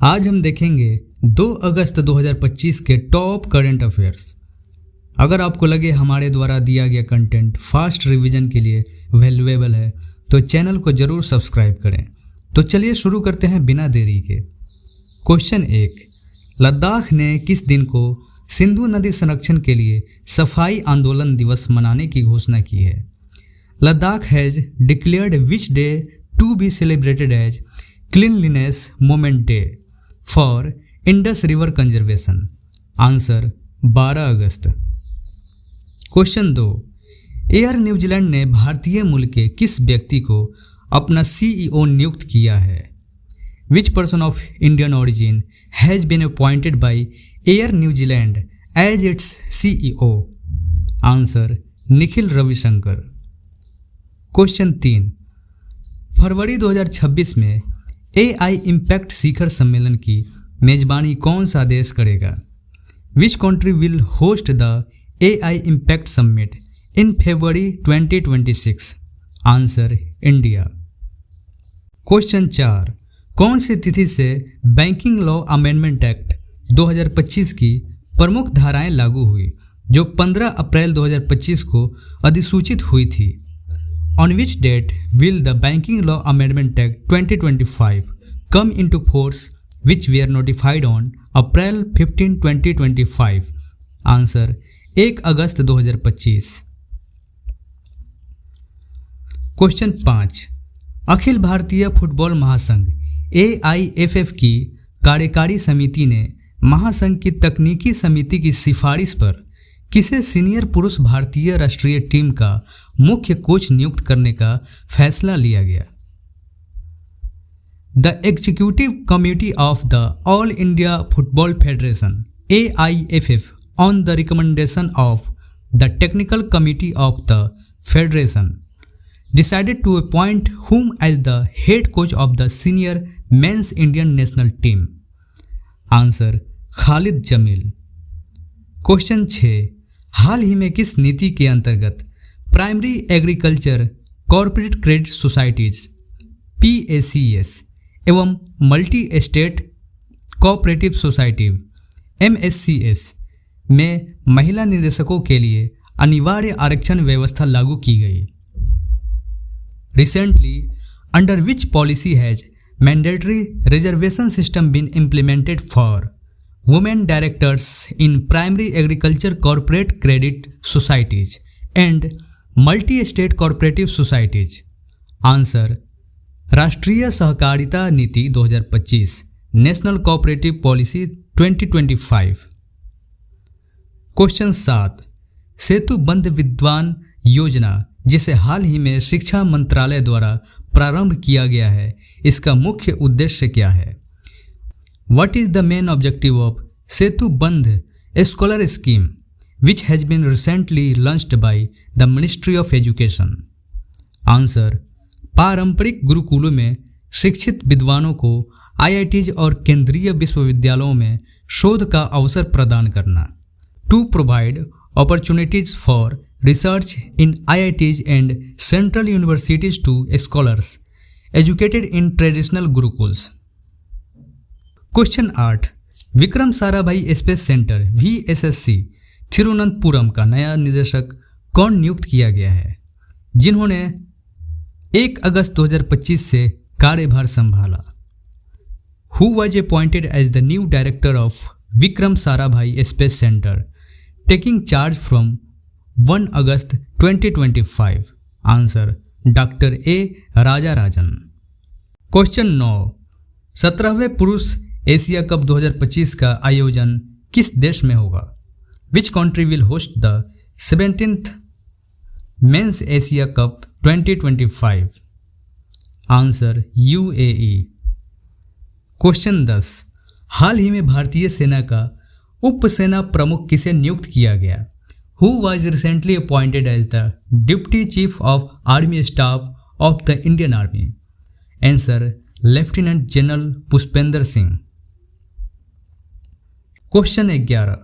आज हम देखेंगे 2 अगस्त 2025 के टॉप करंट अफेयर्स। अगर आपको लगे हमारे द्वारा दिया गया कंटेंट फास्ट रिवीजन के लिए वैल्यूएबल है तो चैनल को जरूर सब्सक्राइब करें। तो चलिए शुरू करते हैं बिना देरी के। क्वेश्चन 1, लद्दाख ने किस दिन को सिंधु नदी संरक्षण के लिए सफाई आंदोलन दिवस मनाने की घोषणा की है? Ladakh has declared which day to be celebrated as cleanliness moment day for Indus river conservation? Answer 12 August. Question 2, air New Zealand ने भारतीय मूल के किस व्यक्ति को अपना सीईओ नियुक्त किया है? Which person of Indian origin has been appointed by air New Zealand as it's CEO? Answer Nikhil Ravishankar. Question 3, फरवरी 2026 में AI इम्पैक्ट शिखर सम्मेलन की मेजबानी कौन सा देश करेगा? विच country will host the AI impact summit in February 2026? Answer India. Question 4, कौन सी तिथि से बैंकिंग लॉ अमेंडमेंट एक्ट 2025 की प्रमुख धाराएं लागू हुई जो 15 अप्रैल 2025 को अधिसूचित हुई थी? On which date will the Banking Law Amendment Act 2025 come into force, which were notified on April 15, 2025? Answer 1 August 2025। Question 5, Akhil Bharatiya football महासंघ AIFF की कार्यकारी समिति ने महासंघ की तकनीकी समिति की सिफारिश पर किसे सीनियर पुरुष भारतीय राष्ट्रीय टीम का मुख्य कोच नियुक्त करने का फैसला लिया गया? The executive committee of the all India football federation AIFF on the recommendation of the technical committee of the federation decided to appoint whom as the head coach of the senior men's Indian national team? Answer Khalid Jamil. Question 6, हाल ही में किस नीति के अंतर्गत primary agriculture corporate credit societies PACS एवं multi state cooperative society MSCS में महिला निदेशकों के लिए अनिवार्य आरक्षण व्यवस्था लागू की गई? Recently under which policy has mandatory reservation system been implemented for women directors in primary agriculture corporate credit societies and multi-state cooperative societies? Answer राष्ट्रीय सहकारिता नीति 2025 नेशनल कोऑपरेटिव पॉलिसी 2025। क्वेश्चन 7, सेतु बंध विद्वान योजना जिसे हाल ही में शिक्षा मंत्रालय द्वारा प्रारंभ किया गया है, इसका मुख्य उद्देश्य क्या है? What is the main objective of Setu Bandh Scholar Scheme, which has been recently launched by the Ministry of Education? Answer पारंपरिक गुरुकुलों में शिक्षित विद्वानों को IITs और केंद्रीय विश्वविद्यालयों में शोध का अवसर प्रदान करना। To provide opportunities for research in IITs and central universities to scholars educated in traditional gurukuls. Question 8, Vikram Sarabhai space centre VSSC Thiruvananthapuram का नया निदेशक कौन नियुक्त किया गया है, जिन्होंने 1 अगस्त 2025 से कार्यभार संभाला? Who was appointed as the new director of Vikram Sarabhai space centre taking charge from 1 August 2025? Answer doctor A Raja Rajan. Question 9, 17वें पुरुष एशिया कप 2025 का आयोजन किस देश में होगा? Which country will host the 17th men's Asia cup 2025? Answer UAE। Question 10, हाल ही में भारतीय सेना का उप सेना प्रमुख किसे नियुक्त किया गया? Who was recently appointed as the deputy chief of army staff of the Indian army? Answer lieutenant general Pushpendra Singh. Question 11,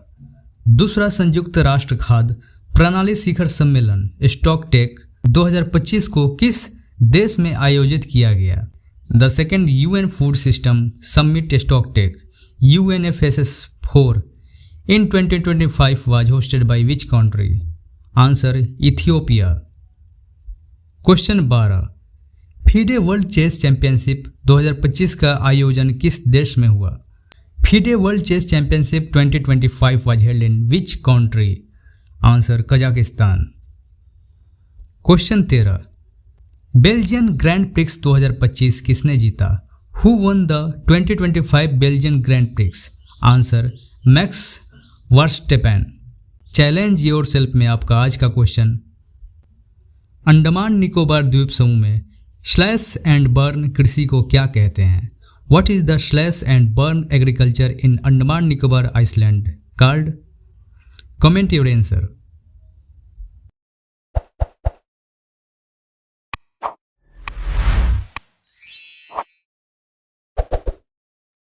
दूसरा संयुक्त राष्ट्र खाद्य प्रणाली शिखर सम्मेलन स्टॉकटेक 2025 को किस देश में आयोजित किया गया? The second UN Food System Summit Stocktake UNFSS4 in 2025 was hosted by which country? Answer Ethiopia. Question 12 FIDE world chess championship 2025 का आयोजन किस देश में हुआ? FIDE world chess championship 2025 was held in which country? Answer Kazakhstan. Question 13 Belgian Grand Prix 2025 किसने जीता? Who won the 2025 Belgian Grand Prix? Answer Max Verstappen. Challenge yourself में आपका आज का क्वेश्चन, अंडमान निकोबार द्वीप समूह में स्लैश एंड बर्न कृषि को क्या कहते हैं? What is the slash and burn agriculture in Andaman Nicobar island called? Comment your answer.